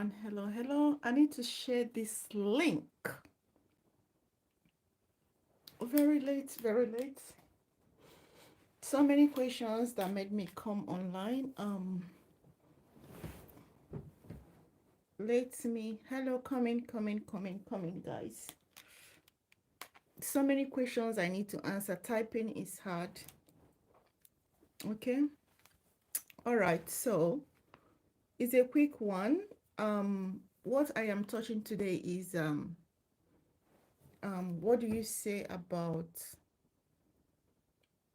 everyone. Hello. I need to share this link. Very late, very late. So many questions that made me come online. Let me. Hello, coming, guys. So many questions I need to answer. Typing is hard. Okay. All right. So it's a quick one. What I am touching today is what do you say about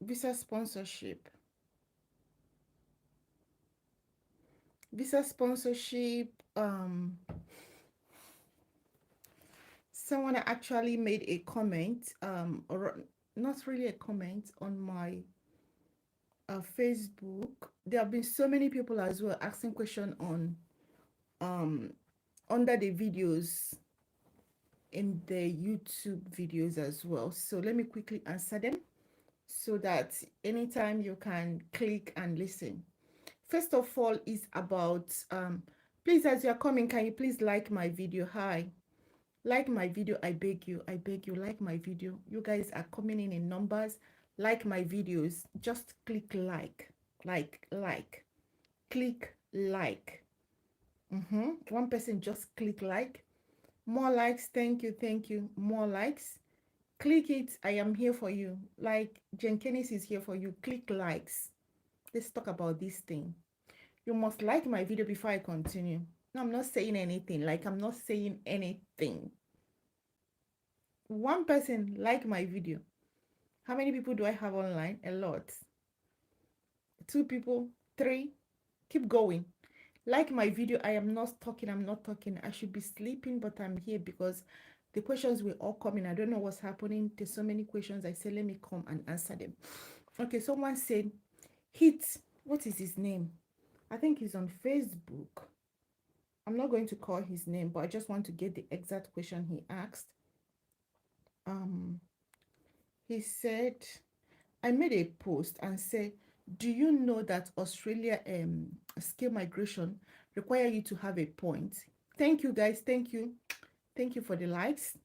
visa sponsorship? Visa sponsorship. Someone actually made a comment, or not really a comment, on my Facebook. There have been so many people as well asking question on um under the videos in the YouTube videos as well. So let me quickly answer them so that anytime you can click and listen. First of all is about please, as you're coming, can you please like my video? Hi. Like my video, I beg you, like my video. You guys are coming in numbers. Like my videos. Just click like. Click like. One person just click like. More likes, thank you. More likes. Click it, I am here for you. Like Jenkins is here for you. Click likes. Let's talk about this thing. You must like my video before I continue. No, I'm not saying anything. Like, I'm not saying anything. One person like my video. How many people do I have online? A lot. Two people, three. Keep going. Like my video. I am not talking. I should be sleeping, but I'm here because the questions will all come in. I don't know what's happening. There's so many questions. I said, let me come and answer them. Okay, someone said, hit. What is his name? I think he's on Facebook. I'm not going to call his name, but I just want to get the exact question he asked. He said, I made a post and said, do you know that Australia skill migration require you to have a point? Thank you, guys. Thank you for the likes.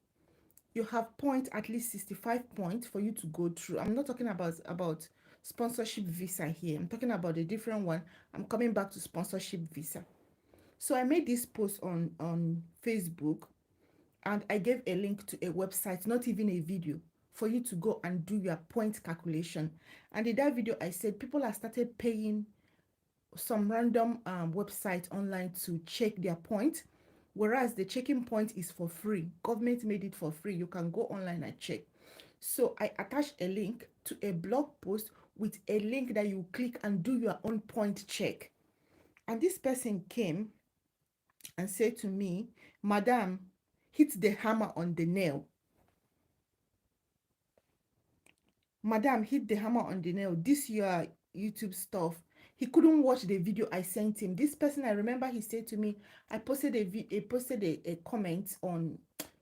You have point, at least 65 points for you to go through. I'm not talking about sponsorship visa here. I'm talking about a different one. I'm coming back to sponsorship visa. So I made this post on Facebook, and I gave a link to a website, not even a video, for you to go and do your point calculation. And in that video, I said people have started paying some random website online to check their point, whereas the checking point is for free. Government made it for free. You can go online and check. So I attached a link to a blog post with a link that you click and do your own point check. And this person came and said to me, Madam, hit the hammer on the nail. Madam, hit the hammer on the nail. This your YouTube stuff. He couldn't watch the video I sent him. This person, I remember he said to me, I posted a comment on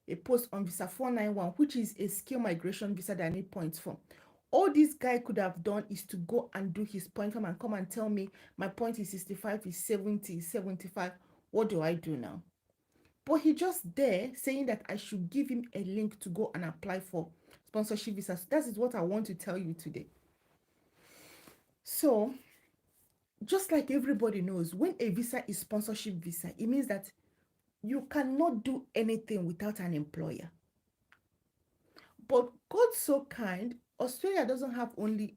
a post on visa 491, which is a skill migration visa that I need points for. All this guy could have done is to go and do his point and come and tell me my point is 65, is 70, is 75. What do I do now? But he just there saying that I should give him a link to go and apply for sponsorship visa. So that is what I want to tell you today. So, just like everybody knows, when a visa is sponsorship visa, it means that you cannot do anything without an employer. But God so kind, Australia doesn't have only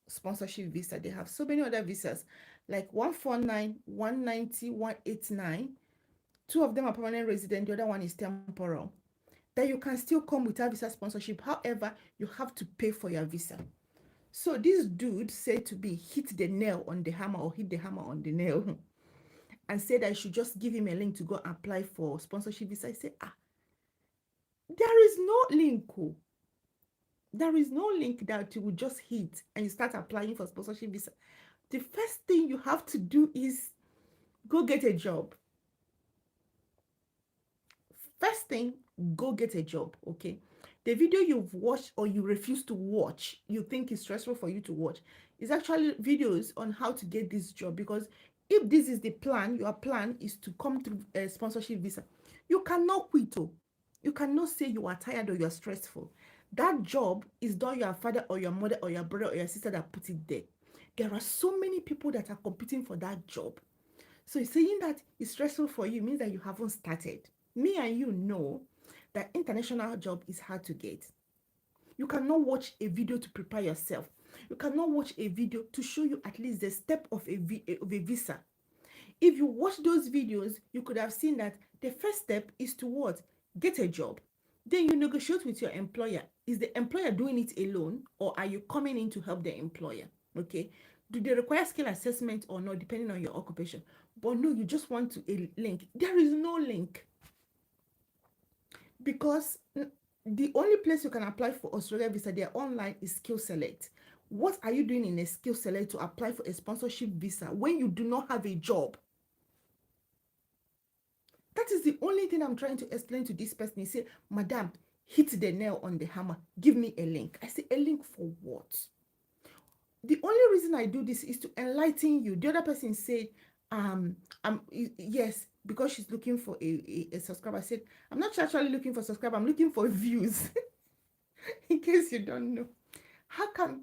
sponsorship visa. They have so many other visas, like 149, 190, 189. Two of them are permanent resident, the other one is temporal. That you can still come without visa sponsorship. However, you have to pay for your visa. So this dude said to me, hit the nail on the hammer, or hit the hammer on the nail, and said I should just give him a link to go apply for sponsorship visa. I said, there is no link. There is no link that you will just hit and you start applying for sponsorship visa. The first thing you have to do is go get a job. First thing, go get a job, okay? The video you've watched or you refuse to watch, you think is stressful for you to watch, is actually videos on how to get this job, because If this is the plan, your plan is to come through a sponsorship visa, you cannot quit. Oh, you cannot say you are tired or you are stressful. That job is not your father or your mother or your brother or your sister that put it there. There are so many people that are competing for that job. So saying that it's stressful for you means that you haven't started. Me and you know that international job is hard to get. You cannot watch a video to prepare yourself. You cannot watch a video to show you at least the step of a visa. If you watch those videos, you could have seen that the first step is to what? Get a job. Then you negotiate with your employer. Is the employer doing it alone, or are you coming in to help the employer? Okay. Do they require skill assessment or not, depending on your occupation? But no, you just want to a link. There is no link, because the only place you can apply for Australia visa, they're online, is Skill Select. What are you doing in a Skill Select to apply for a sponsorship visa when you do not have a job? That is the only thing I'm trying to explain to this person. He said, Madam, hit the nail on the hammer. Give me a link. I say, a link for what? The only reason I do this is to enlighten you. The other person said, yes, because she's looking for a subscriber. I said, I'm not actually looking for subscriber. I'm looking for views. In case you don't know. How can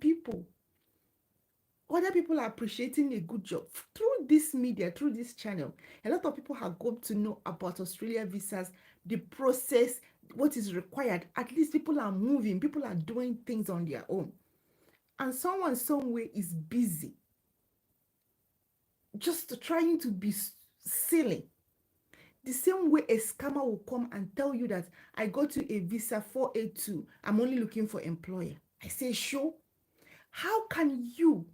other people are appreciating a good job through this media, through this channel? A lot of people have got to know about Australia visas, the process, what is required. At least people are moving, people are doing things on their own. And someone somewhere is busy, just trying to be silly. The same way a scammer will come and tell you that I go to a visa 482, I'm only looking for employer. I say, sure. How can you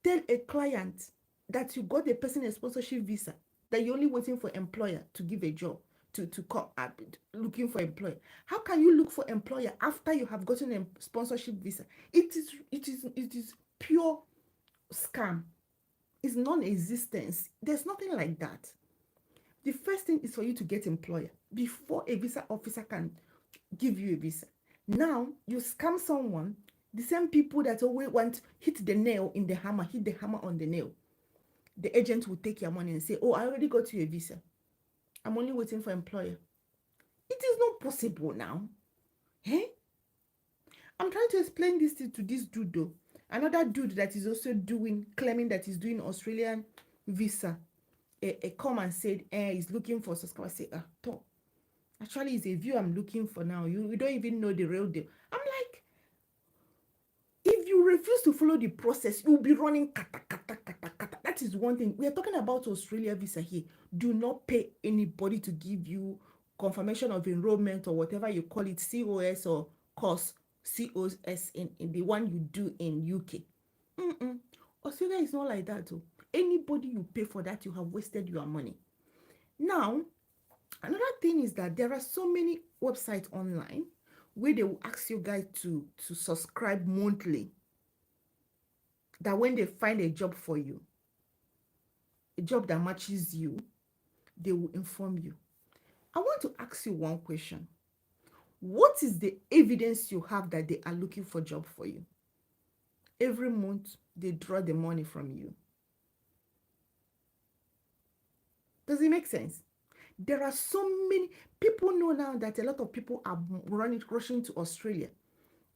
tell a client that you got a person a sponsorship visa, that you're only waiting for employer to give a job, to come up looking for employer? How can you look for employer after you have gotten a sponsorship visa? It is pure scam. It's non-existence. There's nothing like that. The first thing is for you to get employer before a visa officer can give you a visa. Now you scam someone, the same people that always want hit the nail in the hammer, hit the hammer on the nail. The agent will take your money and say, oh, I already got you a visa, I'm only waiting for employer. It is not possible now. Eh? I'm trying to explain this to this dude though. Another dude that is also claiming that he's doing Australian visa. Come and said, he's looking for subscriber. I say, talk. Actually, it's a view I'm looking for now. You don't even know the real deal. I'm like, if you refuse to follow the process, you'll be running kata, kata, kata, kata. That is one thing. We are talking about Australia visa here. Do not pay anybody to give you confirmation of enrollment or whatever you call it, COS or course, COS in the one you do in UK. Australia is not like that. Oh. Anybody you pay for that, you have wasted your money. Now, another thing is that there are so many websites online where they will ask you guys to subscribe monthly, that when they find a job for you, a job that matches you, they will inform you. I want to ask you one question. What is the evidence you have that they are looking for a job for you? Every month, they draw the money from you. Does it make sense? There are so many people know now that a lot of people are rushing to Australia.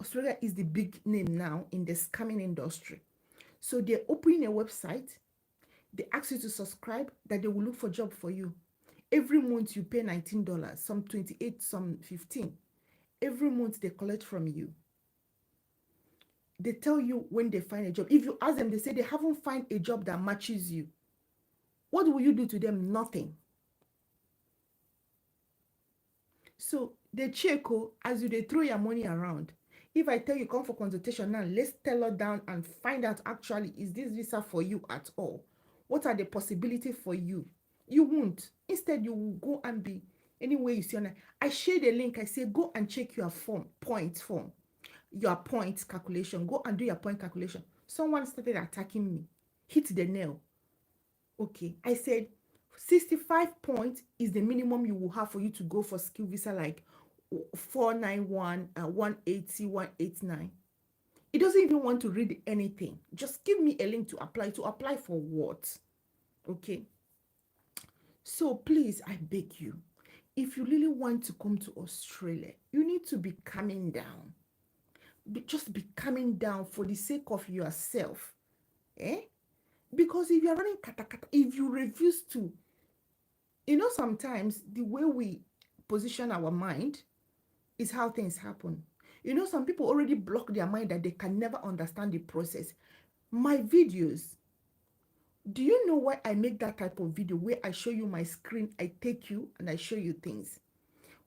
Australia is the big name now in the scamming industry. So they're opening a website. They ask you to subscribe, that they will look for a job for you. Every month you pay $19, some 28, some 15. Every month they collect from you. They tell you when they find a job. If you ask them, they say they haven't found a job that matches you. What will you do to them? Nothing. So they check as you they throw your money around. If I tell you come for consultation now, let's tailor down and find out actually, is this visa for you at all? What are the possibilities for you? You won't. Instead, you will go and be anywhere you see online. I share the link. I say go and check your point form, your point calculation. Go and do your point calculation. Someone started attacking me. Hit the nail. Okay, I said 65 points is the minimum you will have for you to go for skill visa, like 491, 180, 189. It doesn't even want to read anything. Just give me a link to apply. To apply for what? Okay. So please, I beg you, if you really want to come to Australia, you need to be calming down. Just be calming down for the sake of yourself. Eh? Because if you're running katakata, if you refuse to, sometimes the way we position our mind is how things happen. Some people already block their mind that they can never understand the process. My videos, do you know why I make that type of video where I show you my screen, I take you and I show you things?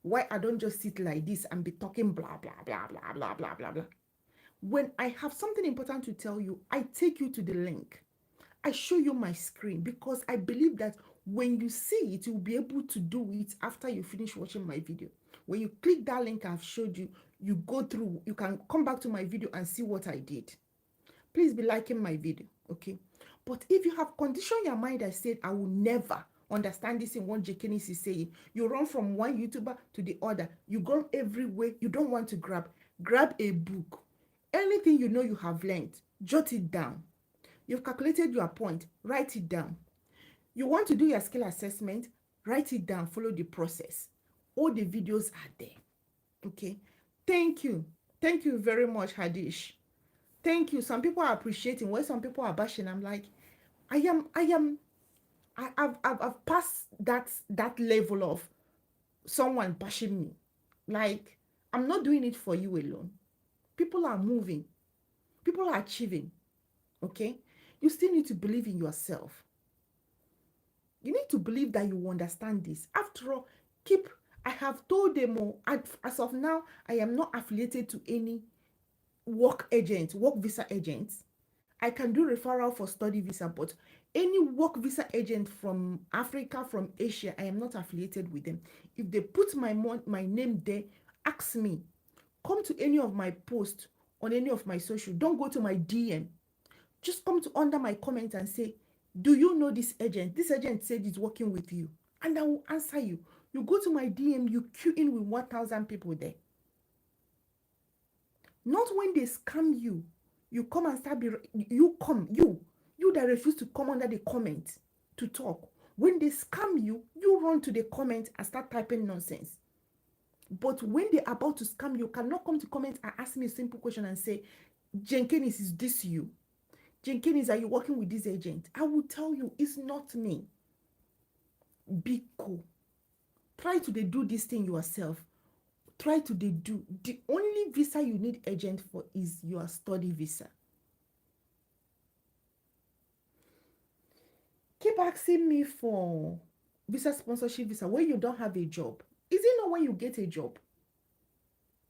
Why I don't just sit like this and be talking blah blah blah blah blah blah blah blah. When I have something important to tell you, I take you to the link. I show you my screen because I believe that when you see it, you'll be able to do it after you finish watching my video. When you click that link I've showed you, you go through, you can come back to my video and see what I did. Please be liking my video, okay? But if you have conditioned your mind, I said, I will never understand this in what Jekinis is saying. You run from one YouTuber to the other. You go everywhere. You don't want to grab a book. Anything you know you have learned, jot it down. You've calculated your point, write it down. You want to do your skill assessment, write it down, follow the process. All the videos are there. Okay. Thank you. Thank you very much, Hadish. Thank you. Some people are appreciating where some people are bashing. I'm like, I've passed that level of someone bashing me. Like, I'm not doing it for you alone. People are moving. People are achieving. Okay? You still need to believe in yourself. You need to believe that you understand this. After all, I have told them all, as of now, I am not affiliated to any work visa agents. I can do referral for study visa, but any work visa agent from Africa, from Asia, I am not affiliated with them. If they put my name there, ask me. Come to any of my posts on any of my social. Don't go to my DM. Just come to under my comment and say, do you know this agent? This agent said he's working with you. And I will answer you. You go to my DM, you queue in with 1,000 people there. Not when they scam you. You come and start you that refuse to come under the comment to talk. When they scam you, you run to the comment and start typing nonsense. But when they're about to scam you, cannot come to comment and ask me a simple question and say, Jenkins, is this you? Jenkins, are you working with this agent? I will tell you, it's not me. Be cool. Try to do this thing yourself. Try to do. The only visa you need agent for is your study visa. Keep asking me for visa sponsorship visa when you don't have a job. Is it not when you get a job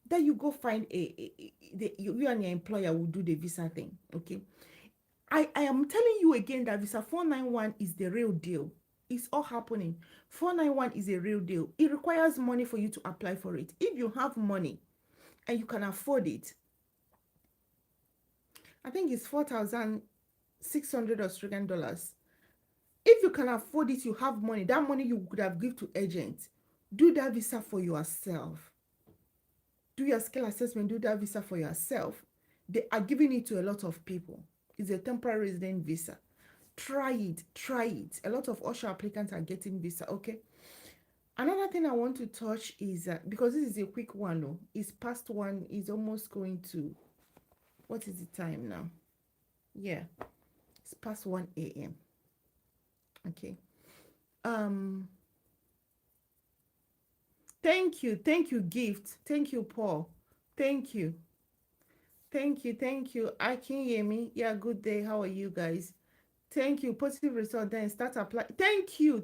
that you go find you and your employer will do the visa thing? Okay. I am telling you again that visa 491 is the real deal. It's all happening. 491 is a real deal. It requires money for you to apply for it. If you have money and you can afford it, I think it's 4,600 Australian dollars. If you can afford it, you have money. That money you could have given to agents. Do that visa for yourself. Do your skill assessment. Do that visa for yourself. They are giving it to a lot of people. It's a temporary resident visa. Try it. A lot of usher applicants are getting visa. Okay. Another thing I want to touch is because this is a quick one. Oh, it's past one. It's almost going to. What is the time now? Yeah, it's past 1 a.m. Okay. Thank you, gift. Thank you, Paul. Thank you. I can hear me. Yeah, good day. How are you guys? Thank you. Positive result. Then start apply. Thank you.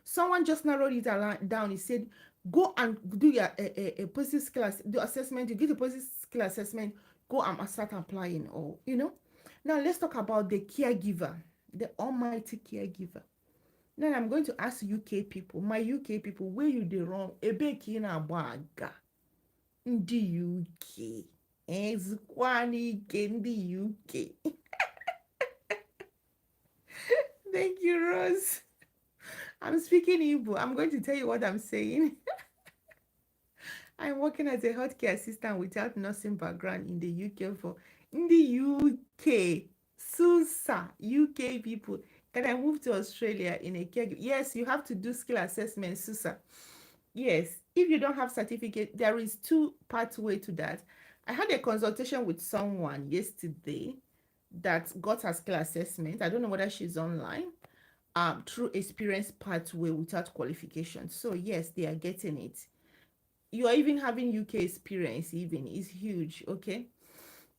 Someone just narrowed it down. He said, go and do your a positive skill do assessment. You get a positive skill assessment. Go and start applying. Or Now let's talk about the caregiver, the almighty caregiver. Now I'm going to ask UK people, my UK people, where you dey run ebe ka ị na-agba aga ndị UK ezikwana ike ndị UK. Thank you, Rose. I'm speaking Igbo. I'm going to tell you what I'm saying. I'm working as a healthcare assistant without nursing background in the UK for in the UK. Susa, UK people. Can I move to Australia in a caregiver? Yes, you have to do skill assessment, Susa. Yes, if you don't have certificate, there is two pathway to that. I had a consultation with someone yesterday that got her skill assessment. I don't know whether she's online. Through experience pathway without qualification. So yes, they are getting it. You are even having UK experience, even is huge. Okay.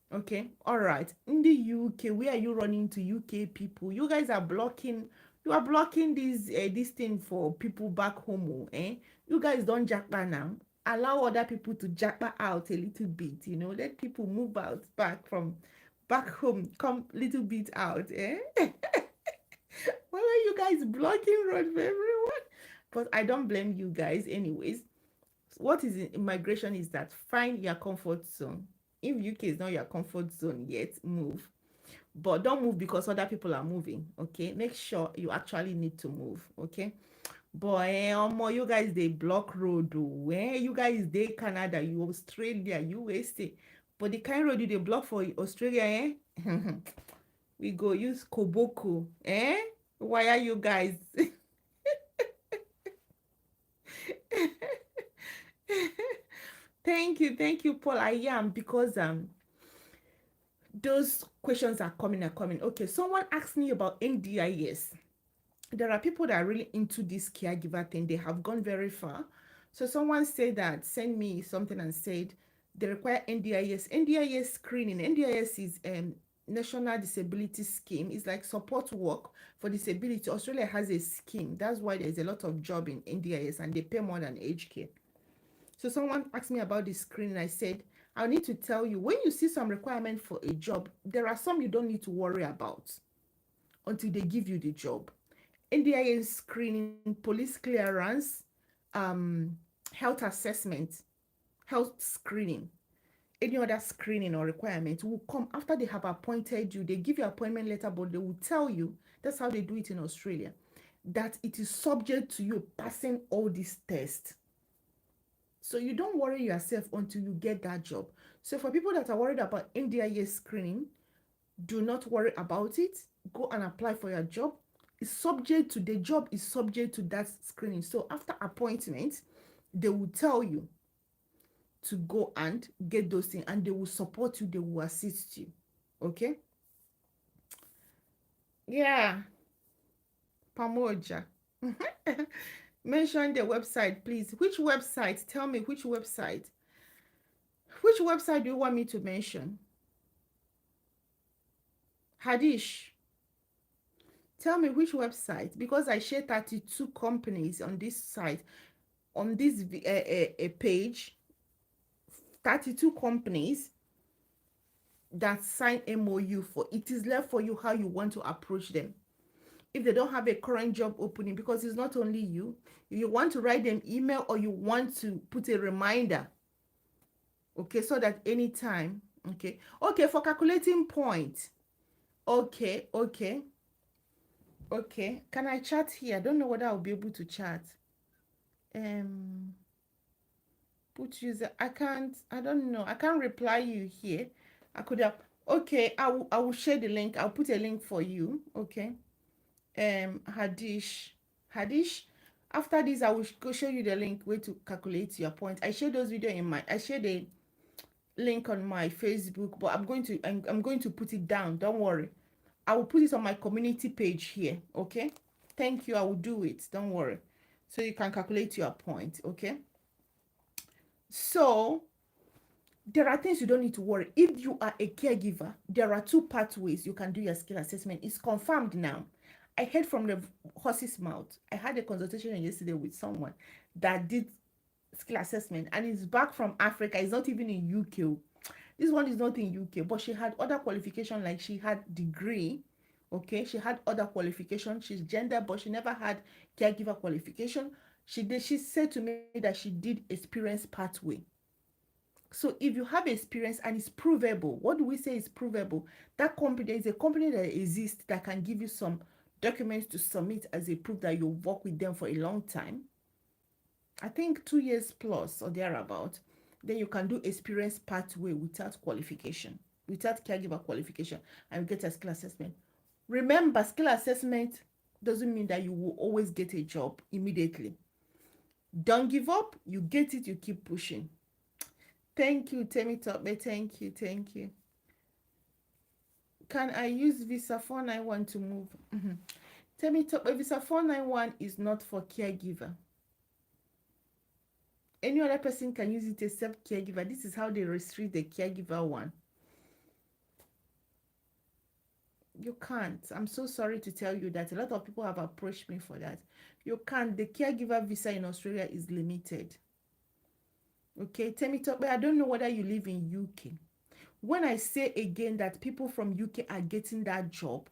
Okay, all right. In the UK, where are you running to UK people? You guys are blocking. You are blocking this thing for people back home. Eh? You guys don't jackpot now. Allow other people to jackpot out a little bit. Let people move out back from back home. Come little bit out. Eh? Why are you guys blocking road for everyone? But I don't blame you guys, anyways. What is in immigration is that find your comfort zone. If UK is not your comfort zone yet, move. But don't move because other people are moving. Okay, make sure you actually need to move. Okay, but you guys they block road. You guys they Canada, you Australia, USA. But the kind road you they block for Australia, we go use Koboko. Why are you guys? Thank you, Paul. I am because those questions are coming. Okay, someone asked me about NDIS. There are people that are really into this caregiver thing. They have gone very far. So someone said that sent me something and said they require NDIS. NDIS screening. NDIS is National Disability Scheme. It's like support work for disability. Australia has a scheme. That's why there's a lot of job in NDIS and they pay more than aged care. So someone asked me about this screening. I said, I need to tell you, when you see some requirement for a job, there are some you don't need to worry about until they give you the job. NDIS screening, police clearance, um, health assessment, health screening, any other screening or requirement will come after they have appointed you. They give you appointment letter, but they will tell you, that's how they do it in Australia, that it is subject to you passing all these tests. So you don't worry yourself until you get that job. So for people that are worried about NDIS screening, do not worry about it. Go and apply for your job. The job is subject to that screening. So after appointment, they will tell you to go and get those things and they will support you, they will assist you. Okay? Yeah. Pamoja. Mention the website, please. Which website? Tell me which website. Which website do you want me to mention? Hadish. Tell me which website, because I share 32 companies on this site, on this page, 32 companies that sign MOU for. It is left for you how you want to approach them. If they don't have a current job opening, because it's not only you, you want to write them email or you want to put a reminder, okay, so that anytime, okay, for calculating points, okay, can I chat here? I don't know whether I'll be able to chat. um Put user, I don't know, I can't reply you here. I could have, okay, I will share the link. I'll put a link for you. Okay. Hadish, after this I will go show you the link where to calculate your point. I share those video in my, I share the link on my Facebook, but I'm going to put it down. Don't worry, I will put it on my community page here. Okay, thank you, I will do it, don't worry, so you can calculate your point. Okay, so there are things you don't need to worry. If you are a caregiver, there are two pathways you can do your skill assessment. It's confirmed now. I heard from the horse's mouth. I had a consultation yesterday with someone that did skill assessment and is back from Africa. It's not even in UK. This one is not in UK, but she had other qualification, like she had degree. Okay, she had other qualification. She's gender, but she never had caregiver qualification. She said to me that she did experience pathway. So if you have experience and it's provable, what do we say is provable? That company, there is a company that exists that can give you some documents to submit as a proof that you've worked with them for a long time. I think 2 years plus or thereabout. Then you can do experience pathway without caregiver qualification, and get a skill assessment. Remember, skill assessment doesn't mean that you will always get a job immediately. Don't give up. You get it, you keep pushing. Thank you, Temi Tope. Thank you, thank you. Can I use Visa 491 to move? Temi Tope, Visa 491 is not for caregiver. Any other person can use it except caregiver. This is how they restrict the caregiver one. You can't. I'm so sorry to tell you that. A lot of people have approached me for that. You can't. The caregiver visa in Australia is limited. Okay, Temi Tope, I don't know whether you live in UK. When I say again that people from UK are getting that job,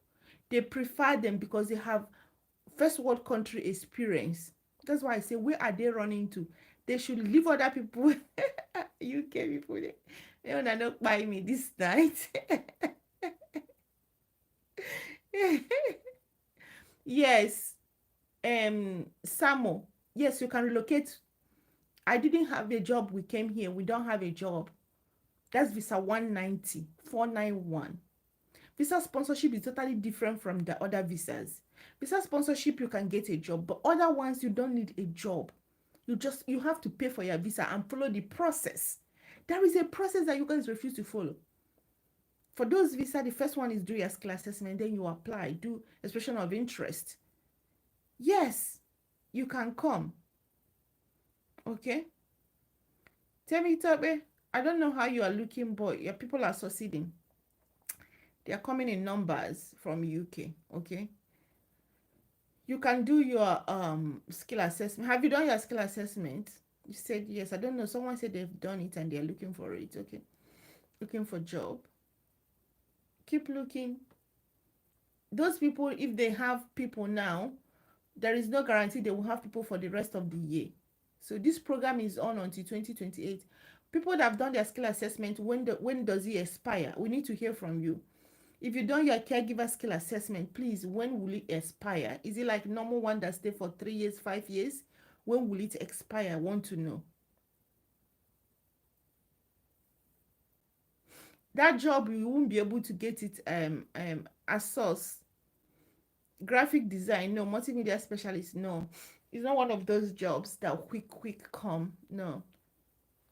they prefer them because they have first world country experience. That's why I say, where are they running to? They should leave other people, UK people. They wanna not buy me this night. Yes, Samo. Yes, you can relocate. I didn't have a job. We came here. We don't have a job. That's visa 190, 491. Visa sponsorship is totally different from the other visas. Visa sponsorship, you can get a job, but other ones, you don't need a job. You have to pay for your visa and follow the process. There is a process that you guys refuse to follow. For those visa, the first one is do your skill assessment, then you apply, do expression of interest. Yes, you can come. Okay? Tell me, Tobe, I don't know how you are looking, but your people are succeeding. They are coming in numbers from UK. Okay? You can do your skill assessment. Have you done your skill assessment? You said yes. I don't know. Someone said they've done it and they're looking for it. Okay. Looking for job. Keep looking. Those people, if they have people now, there is no guarantee they will have people for the rest of the year. So this program is on until 2028. People that have done their skill assessment, when does it expire? We need to hear from you. If you done your caregiver skill assessment, please, when will it expire? Is it like normal one that stay for 3 years, 5 years? When will it expire? I want to know. That job, you won't be able to get it as source. Graphic design, no. Multimedia specialist, no. It's not one of those jobs that quick come. No.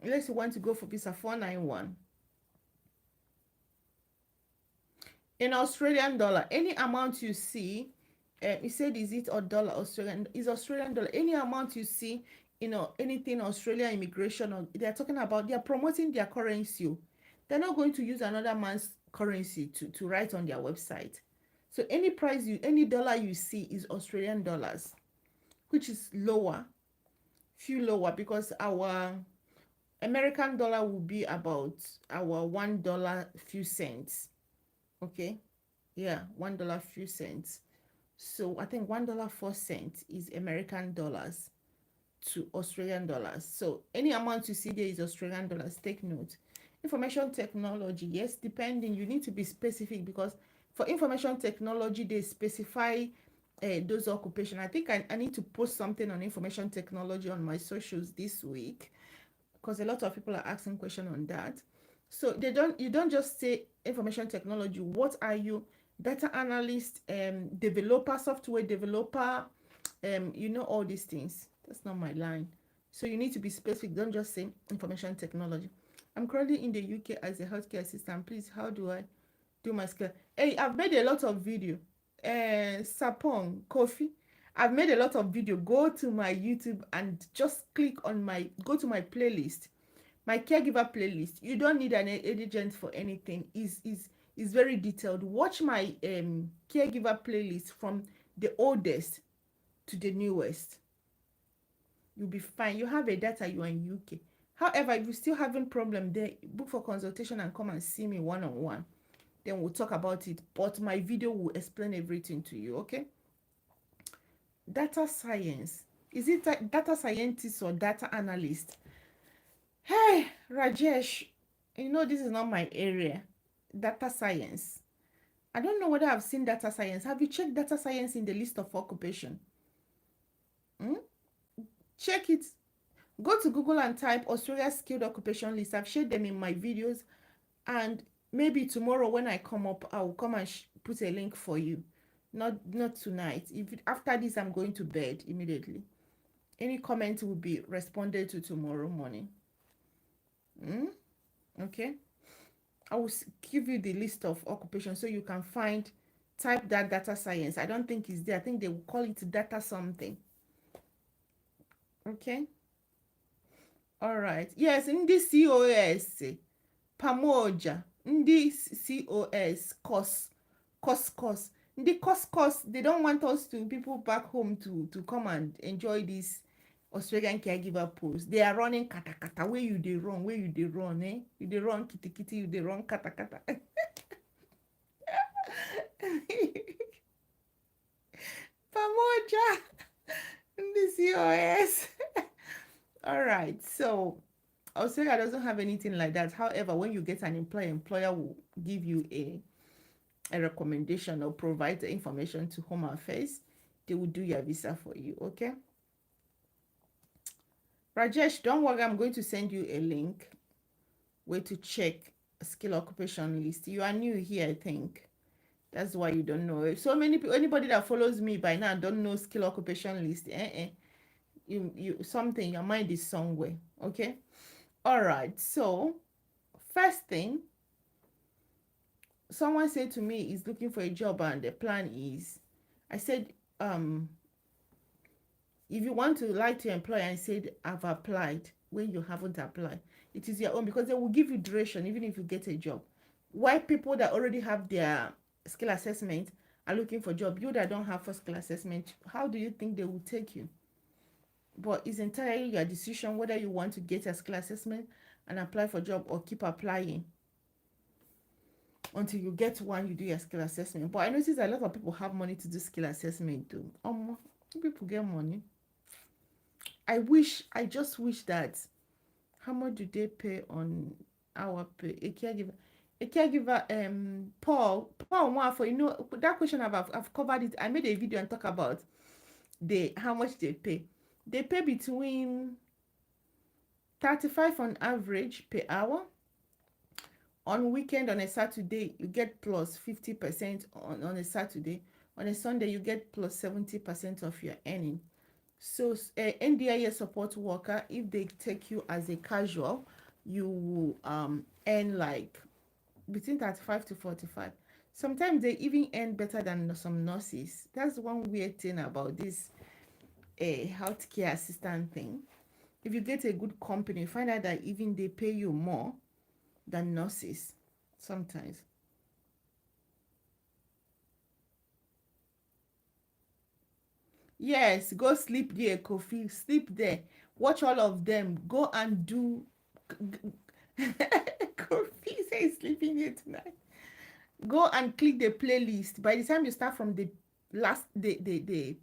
Unless you want to go for visa 491. In Australian dollar, any amount you see, you said is it or dollar Australian? Is Australian dollar any amount you see? Anything Australia immigration, or they're talking about, they're promoting their currency. They're not going to use another man's currency to write on their website. So any price any dollar you see is Australian dollars, which is lower, few lower, because our American dollar will be about our $1 few cents. Okay, yeah, $1 few cents. So I think $1.04 is American dollars to Australian dollars. So any amount you see there is Australian dollars. Take note. Information technology, yes, depending, you need to be specific, because for information technology they specify those occupations. I think I need to post something on information technology on my socials this week, because a lot of people are asking questions on that. So you don't just say information technology. What are you? Data analyst, developer, software developer, all these things. That's not my line. So you need to be specific. Don't just say information technology. I'm currently in the UK as a healthcare assistant. Please, how do I do my skill? Hey, I've made a lot of video. Sapong, Kofi. I've made a lot of video. Go to my YouTube and just go to my playlist, my caregiver playlist. You don't need an agent for anything. Is very detailed. Watch my caregiver playlist from the oldest to the newest. You'll be fine. You have a data, you are in UK. However, if you're still having problem there, book for consultation and come and see me one-on-one. Then we'll talk about it. But my video will explain everything to you, okay? Data science. Is it data scientist or data analyst? Hey, Rajesh, this is not my area. Data science. I don't know whether I've seen data science. Have you checked data science in the list of occupation? Check it. Go to Google and type Australia skilled occupation list. I've shared them in my videos, and maybe tomorrow when I come up, I will come and put a link for you. Not tonight. If after this I'm going to bed immediately. Any comment will be responded to tomorrow morning. Mm? Okay. I will give you the list of occupations so you can find, type that data science. I don't think it's there. I think they will call it data something. Okay. All right. Yes, in this COS, pamoja, in this COS, cost. In the cost, they don't want us to, people back home to come and enjoy this Australian caregiver post. They are running kata kata. Where you they run? Where you they run? Eh? You they run kitty kitty. You they run kata kata. Pamoja in the COS. All right. So Australia doesn't have anything like that. However, when you get an employer will give you a recommendation or provide the information to Home Affairs. They will do your visa for you. Okay. Rajesh, don't worry. I'm going to send you a link where to check skill occupation list. You are new here, I think. That's why you don't know it. So many people, anybody that follows me by now don't know skill occupation list. You something, your mind is somewhere. Okay. All right. So first thing, someone said to me is looking for a job and the plan is, I said, if you want to lie to your employer and say I've applied when you haven't applied, it is your own, because they will give you duration even if you get a job. Why people that already have their skill assessment are looking for job, you that don't have first skill assessment, how do you think they will take you? But it's entirely your decision whether you want to get a skill assessment and apply for job or keep applying until you get one. You do your skill assessment. But I notice a lot of people have money to do skill assessment too. People get money. I just wish that, how much do they pay on our pay? A caregiver, Paul Mwafo, that question I've covered it. I made a video and talk about how much they pay. They pay between 35 on average per hour. On weekend, on a Saturday, you get plus 50% on a Saturday. On a Sunday, you get plus 70% of your earning. So NDIS support worker, if they take you as a casual, you will earn like between 35 to 45. Sometimes they even earn better than some nurses. That's one weird thing about this healthcare assistant thing. If you get a good company, find out that even they pay you more than nurses sometimes. Yes, go sleep there, Kofi. Sleep there. Watch all of them. Go and do. Kofi says sleeping here tonight. Go and click the playlist. By the time you start from the last, the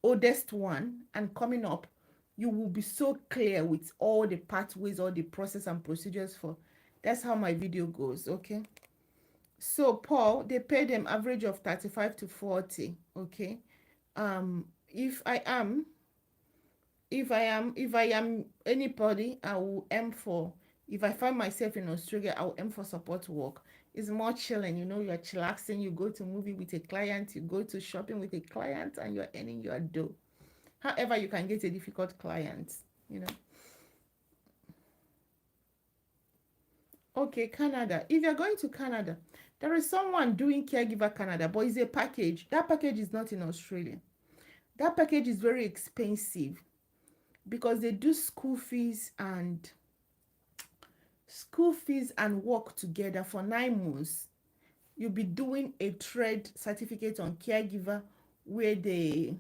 oldest one and coming up, you will be so clear with all the pathways, all the process and procedures for. That's how my video goes. Okay. So Paul, they pay them average of 35 to 40. Okay. If I am anybody, I will aim for, if I find myself in Australia, I will aim for support work. It's more chilling, you're chillaxing, you go to movie with a client, you go to shopping with a client, and you're earning your dough. However, you can get a difficult client, you know. Okay, Canada. If you're going to Canada, there is someone doing Caregiver Canada, but it's a package. That package is not in Australia. That package is very expensive because they do school fees and work together for 9 months. You'll be doing a trade certificate on caregiver where there's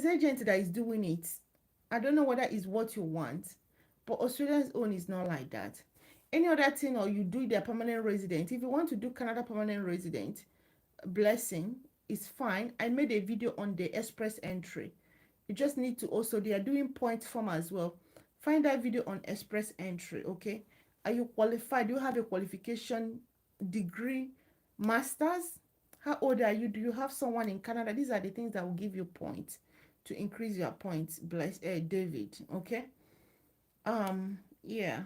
agent that is doing it. I don't know whether it's what you want, but Australia's own is not like that. Any other thing, or you do their permanent resident. If you want to do Canada permanent resident, blessing is fine. I made a video on the express entry. You just need to also, they are doing point form as well. Find that video on express entry. Okay, are you qualified? Do you have a qualification, degree, masters? How old are you? Do you have someone in Canada? These are the things that will give you points to increase your points. Bless David. Okay. Yeah.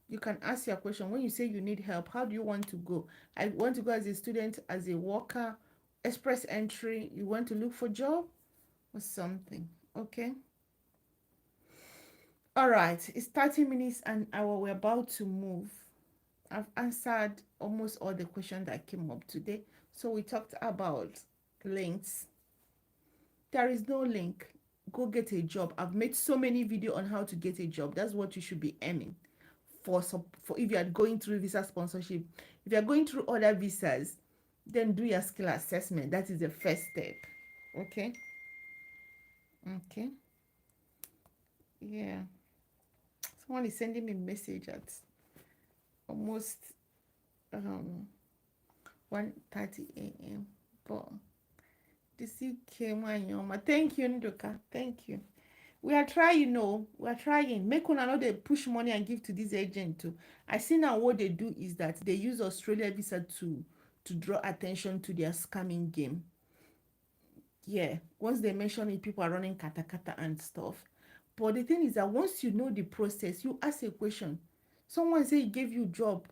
You can ask your question. When you say you need help, how do you want to go? I want to go as a student, as a worker, express entry. You want to look for job or something. Okay. All right. It's 30 minutes an hour. We're about to move. I've answered almost all the questions that came up today. So we talked about links. There is no link. Go get a job. I've made so many videos on how to get a job. That's what you should be aiming for if you are going through visa sponsorship. If you are going through other visas, then do your skill assessment. That is the first step. Okay. Okay. Yeah. Someone is sending me a message at almost 1:30 a.m. But this came on. Thank you, Ndoka. Thank you. We are trying, we are trying. Make una know they push money and give to this agent too. I see now what they do is that they use Australia visa to draw attention to their scamming game. Yeah, once they mention it, people are running kata kata and stuff. But the thing is that once you know the process, you ask a question. Someone say he gave you a job.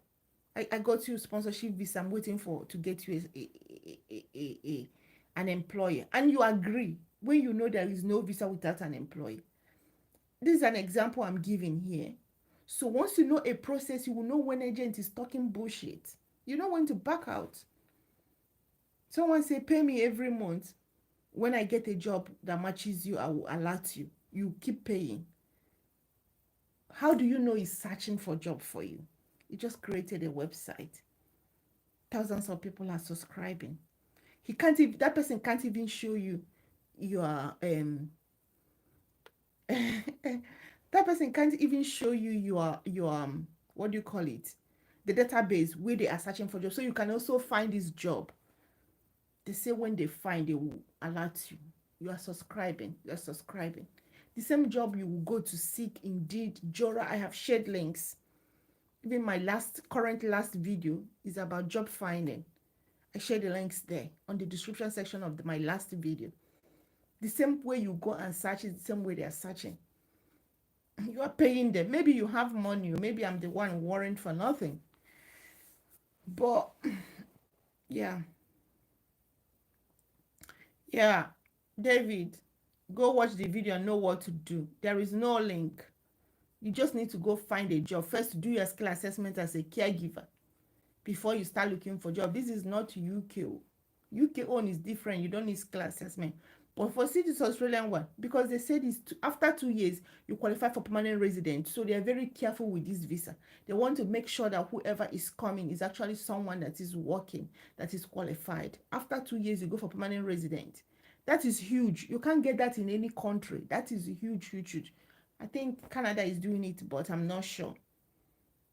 I got you sponsorship visa. I'm waiting for to get you an employer, and you agree when you know there is no visa without an employer. This is an example I'm giving here. So once you know a process, you will know when agent is talking bullshit. You know when to back out. Someone say pay me every month. When I get a job that matches you, I will alert you. You keep paying. How do you know he's searching for job for you? He just created a website. Thousands of people are subscribing. He can't even, that person can't even show you your that person can't even show you your what do you call it, the database where they are searching for jobs, so you can also find this job. They say when they find, they will alert you. You are subscribing. The same job you will go to seek, Indeed, Jora. I have shared links. Even my last video is about job finding. I share the links there on the description section of my last video. The same way you go and search is the same way they are searching. You are paying them. Maybe you have money, or maybe I'm the one worrying for nothing. But yeah, yeah, David, go watch the video and know what to do. There is no link. You just need to go find a job. First, do your skill assessment as a caregiver before you start looking for job. This is not UK. UK own is different. You don't need skill assessment. But for this Australian one, because they said it's after 2 years, you qualify for permanent resident. So they are very careful with this visa. They want to make sure that whoever is coming is actually someone that is working, that is qualified. After 2 years, you go for permanent resident. That is huge. You can't get that in any country. That is huge, huge, huge. I think Canada is doing it, but I'm not sure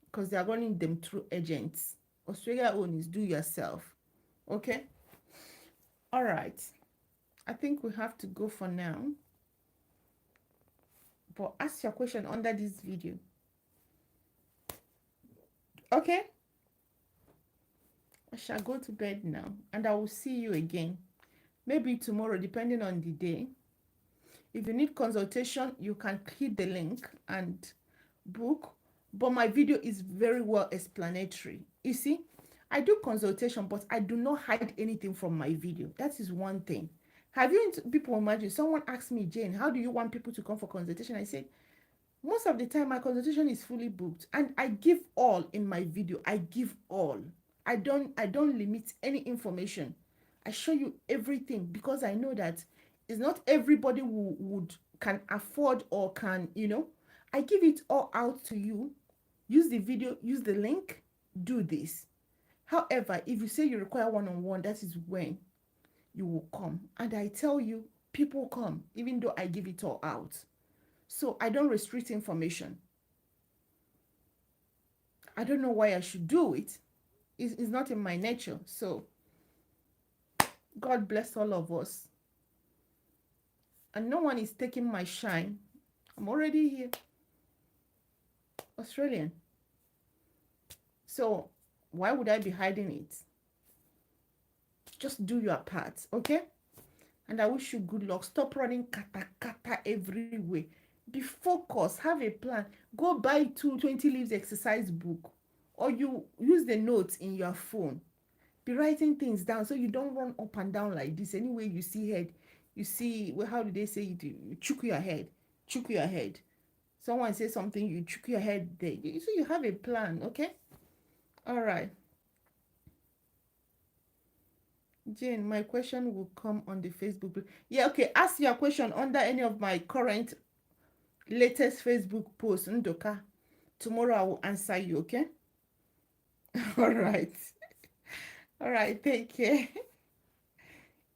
because they are running them through agents. Australia own is do yourself. Okay? All right. I think we have to go for now. But ask your question under this video. Okay? I shall go to bed now and I will see you again. Maybe tomorrow, depending on the day. If you need consultation, you can hit the link and book. But my video is very well explanatory. You see, I do consultation, but I do not hide anything from my video. That is one thing. Have you people imagine someone asked me, Jane, how do you want people to come for consultation? I said, most of the time my consultation is fully booked and I give all in my video. I give all. I don't limit any information. I show you everything because I know that it's not everybody who would can afford or can, I give it all out to you. Use the video, use the link, do this. However, if you say you require one-on-one, that is when you will come. And I tell you, people come, even though I give it all out. So I don't restrict information. I don't know why I should do it. It's not in my nature. So God bless all of us. And no one is taking my shine. I'm already here. Australian. So why would I be hiding it? Just do your part, okay? And I wish you good luck. Stop running kata kata everywhere. Be focused, have a plan. Go buy 20 leaves exercise book, or you use the notes in your phone. Be writing things down so you don't run up and down like this. Anyway, you see head, you see, well, how do they say it? You chook your head, chook your head. Someone says something, you chook your head there. So you have a plan, okay? All right. Jane, my question will come on the Facebook group. Yeah, okay. Ask your question under any of my current latest Facebook posts, Ndoka. Tomorrow I will answer you, okay? All right. All right. Take care.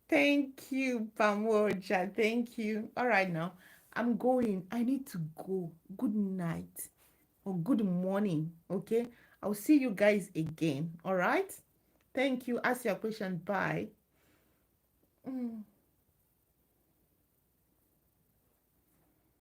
Thank you, Pamoja. Thank you. All right, now I'm going. I need to go. Good night or good morning. Okay. I'll see you guys again. All right. Thank you. Ask your question. Bye. Mm.